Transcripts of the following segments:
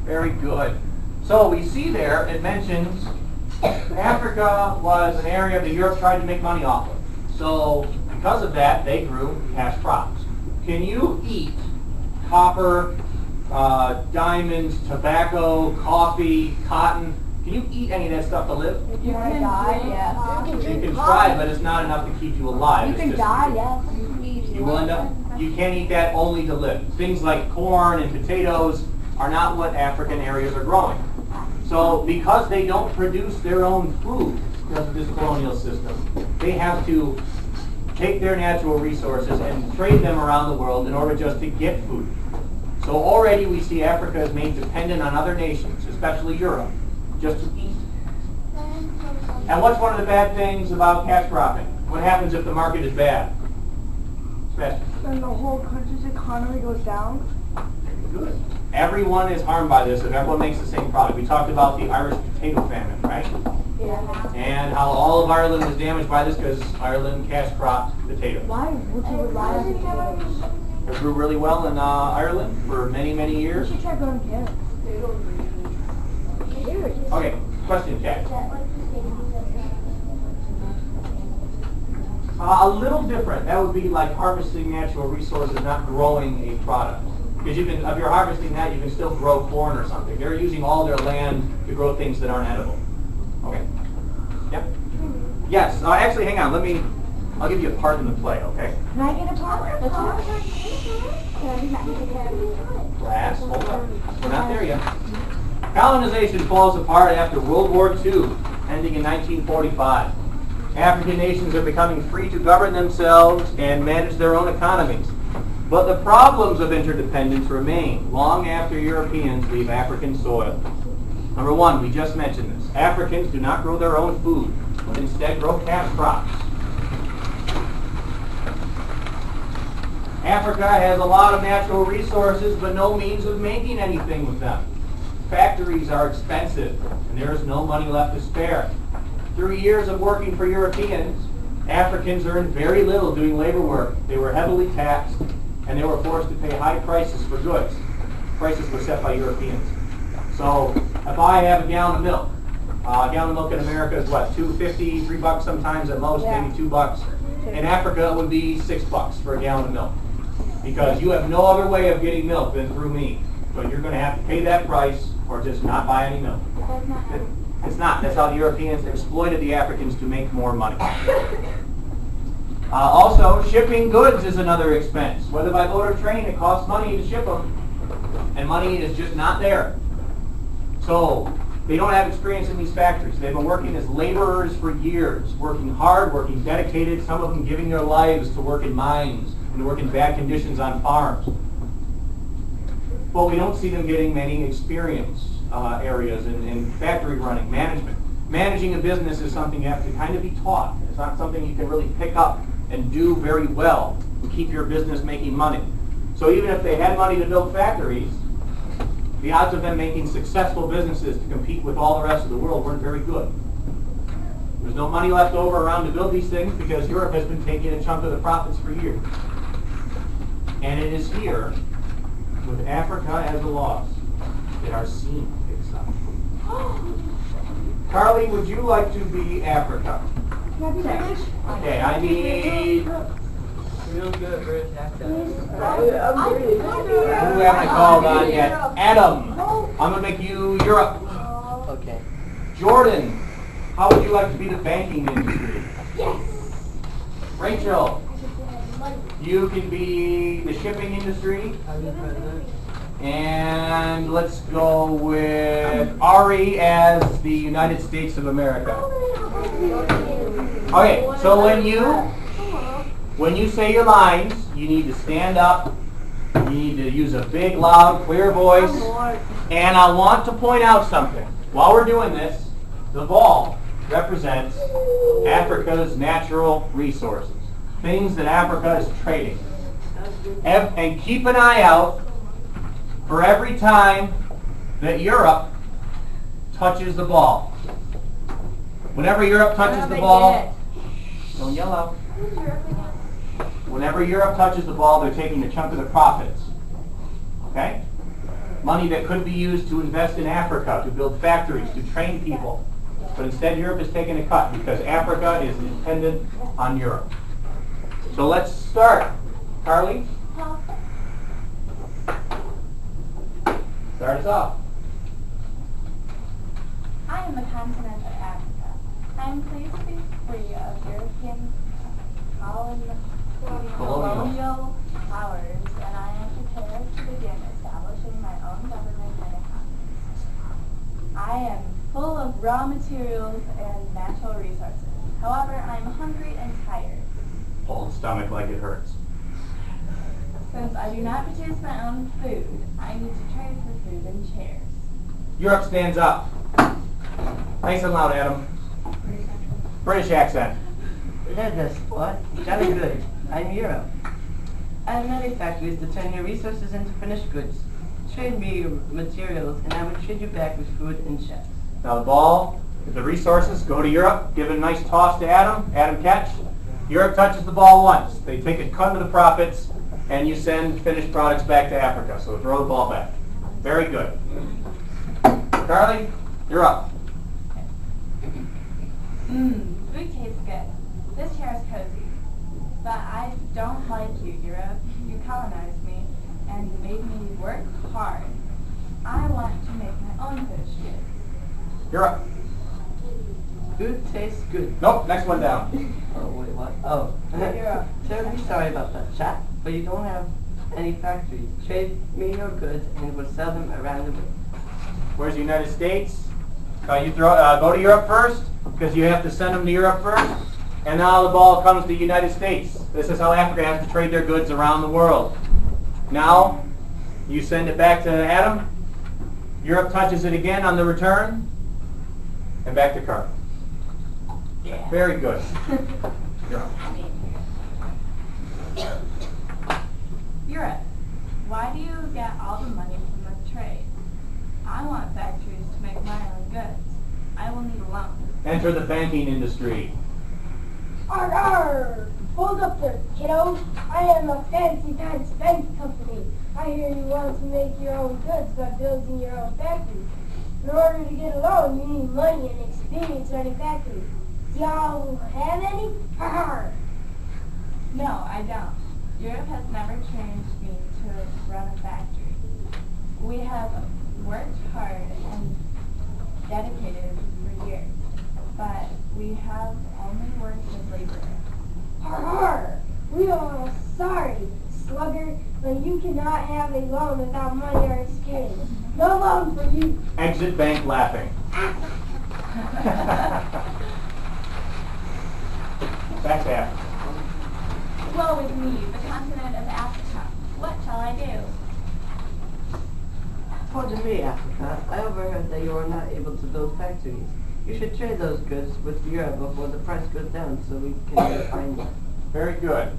Very good. So we see there, it mentions Africa was an area that Europe tried to make money off of. So because of that, they grew cash crops. Can you eat copper, diamonds, tobacco, coffee, cotton? Can you eat any of that stuff to live? If you want to die, yes. You can try, but it's not enough to keep you alive. You can die, yes. You will end up, you can't eat that only to live. Things like corn and potatoes are not what African areas are growing. So because they don't produce their own food because of this colonial system, they have to take their natural resources and trade them around the world in order just to get food. So already we see Africa is made dependent on other nations, especially Europe, just to eat. And what's one of the bad things about cash cropping? What happens if the market is bad? Sebastian? Then the whole country's economy goes down. Good. Everyone is harmed by this if everyone makes the same product. We talked about the Irish potato famine, right? Yeah. And how all of Ireland was damaged by this because Ireland cash cropped potatoes. Why would you rely on potatoes? It grew really well in Ireland for many, many You years. should try growing carrots. Okay, question, Kat. A little different. That would be like harvesting natural resources, not growing a product. Because you can, if you're harvesting that, you can still grow corn or something. They're using all their land to grow things that aren't edible. Okay. Yep. Yes. Actually, hang on. I'll give you a part in the play. Okay. Can I get a part? Class, hold on. We're not there yet. Colonization falls apart after World War II, ending in 1945. African nations are becoming free to govern themselves and manage their own economies. But the problems of interdependence remain long after Europeans leave African soil. Number one, we just mentioned this. Africans do not grow their own food, but instead grow cash crops. Africa has a lot of natural resources, but no means of making anything with them. Factories are expensive, and there is no money left to spare. Through years of working for Europeans, Africans earned very little doing labor work. They were heavily taxed, and they were forced to pay high prices for goods. Prices were set by Europeans. So if I have a gallon of milk, in America is what, $2.50, $3 sometimes at most, maybe $2. In Africa it would be $6 for a gallon of milk. Because you have no other way of getting milk than through me. So you're going to have to pay that price or just not buy any milk. It's not. That's how the Europeans exploited the Africans to make more money. Also, shipping goods is another expense. Whether by boat or train, it costs money to ship them. And money is just not there. So they don't have experience in these factories. They've been working as laborers for years, working hard, working dedicated, some of them giving their lives to work in mines and to work in bad conditions on farms. But we don't see them getting many experience areas in factory running, management. Managing a business is something you have to kind of be taught. It's not something you can really pick up and do very well to keep your business making money. So even if they had money to build factories, the odds of them making successful businesses to compete with all the rest of the world weren't very good. There's no money left over around to build these things because Europe has been taking a chunk of the profits for years. And it is here, with Africa as a loss, that our scene picks up. Carly, would you like to be Africa? Okay, I need... Real good British accent. Who haven't I called on yet? Adam. I'm going to make you Europe. Okay. Jordan, how would you like to be the banking industry? Yes. Rachel, you can be the shipping industry. And let's go with Ari as the United States of America. Okay, so when you say your lines, you need to stand up. You need to use a big, loud, clear voice. And I want to point out something. While we're doing this, The ball represents Africa's natural resources, things that Africa is trading. And keep an eye out for every time that Europe touches the ball. Whenever Europe touches the ball, don't yell out. Whenever Europe touches the ball, they're taking a chunk of the profits. Okay? Money that could be used to invest in Africa, to build factories, to train people. But instead Europe is taking a cut because Africa is dependent on Europe. So let's start. Carly? Start us off. I am the continent of Africa. I am pleased to be free of European colonial powers, and I am prepared to begin establishing my own government and economy. I am full of raw materials and natural resources. However, I am hungry and tired. Hold the stomach like it hurts. Since I do not produce my own food, I need to trade for food and chairs. Europe stands up. Nice and loud, Adam. British accent. Let us what? Jolly good. I'm Europe. I have many factories to turn your resources into finished goods. Trade me your materials, and I will trade you back with food and chefs. Now the ball, the resources, go to Europe. Give it a nice toss to Adam. Adam catch. Europe touches the ball once. They take a cut of the profits, and you send finished products back to Africa. So throw the ball back. Very good. Carly, you're up. Food tastes good. This chair is cozy. But I don't like you, Europe. You colonized me and made me work hard. I want to make my own finished goods. You're up. Food tastes good. Nope, next one down. Oh, wait, what? Oh. Europe. Terribly sorry about that, chap, but you don't have any factories. Trade me your goods, and we'll sell them around the world. Where's the United States? Go to Europe first, because you have to send them to Europe first. And now the ball comes to the United States. This is how Africa has to trade their goods around the world. Now, you send it back to Adam. Europe touches it again on the return. And back to Carl. Yeah. Very good. You're up. Europe, why do you get all the money from the trade? I want factories to make my own goods. I will need a loan. Enter the banking industry. Arr, arr! Hold up there, kiddo. I am a fancy pants bank company. I hear you want to make your own goods by building your own factories. In order to get a loan, you need money and experience running factories. Do y'all have any? Arr! No, I don't. Europe has never trained me to run a factory. We have worked hard and dedicated for years, but we have only worked as laborers. Arr, arr! We are sorry, slugger, but you cannot have a loan without money or experience. No loan for you. Exit bank laughing. Back to Africa. Woe is me, the continent of Africa. What shall I do? Pardon me, Africa. I overheard that you are not able to build factories. You should trade those goods with Europe before the price goes down so we can find them. Very good.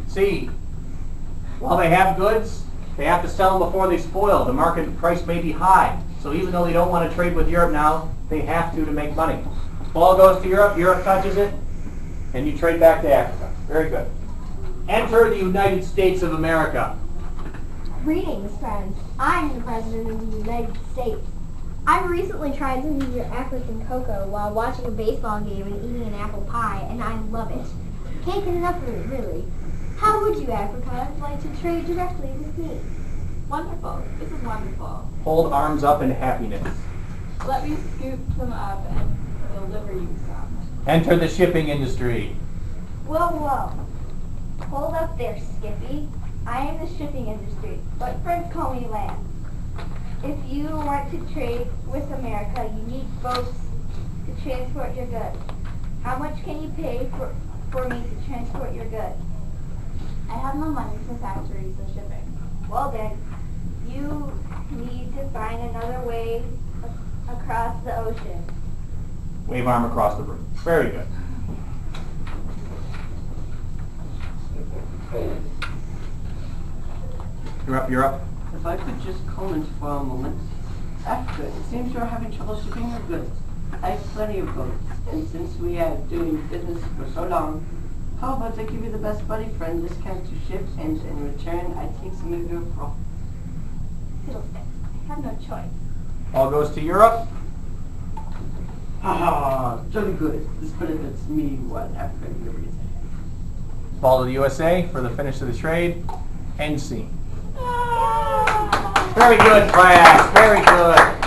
See, while they have goods, they have to sell them before they spoil. The market price may be high. So even though they don't want to trade with Europe now, they have to make money. Ball goes to Europe, Europe touches it, and you trade back to Africa. Very good. Enter the United States of America. Greetings, friends. I'm the President of the United States. I recently tried some of your African cocoa while watching a baseball game and eating an apple pie, and I love it. Can't get enough of it, really. How would you, Africa, like to trade directly with me? Wonderful. This is wonderful. Hold arms up in happiness. Let me scoop some up and deliver you some. Enter the shipping industry. Whoa, whoa. Hold up there, Skippy. I am the shipping industry, but friends call me Land. If you want to trade with America, you need boats to transport your goods. How much can you pay for me to transport your goods? I have no money for factories or shipping. Well then, you need to find another way across the ocean. Wave arm across the room. Very good. You're up, you're up. If I could just comment for a moment. Africa, it seems you're having trouble shipping your goods. I have plenty of boats, and since we have doing business for so long, how about I give you the best buddy friend discount to ship, and in return I take some of your profit. Fiddlesticks. I have no choice. All goes to Europe. Ah, jolly good. This benefits me what Africa never gets ahead. Ball to the USA for the finish of the trade. End scene. Very good, class. Very good.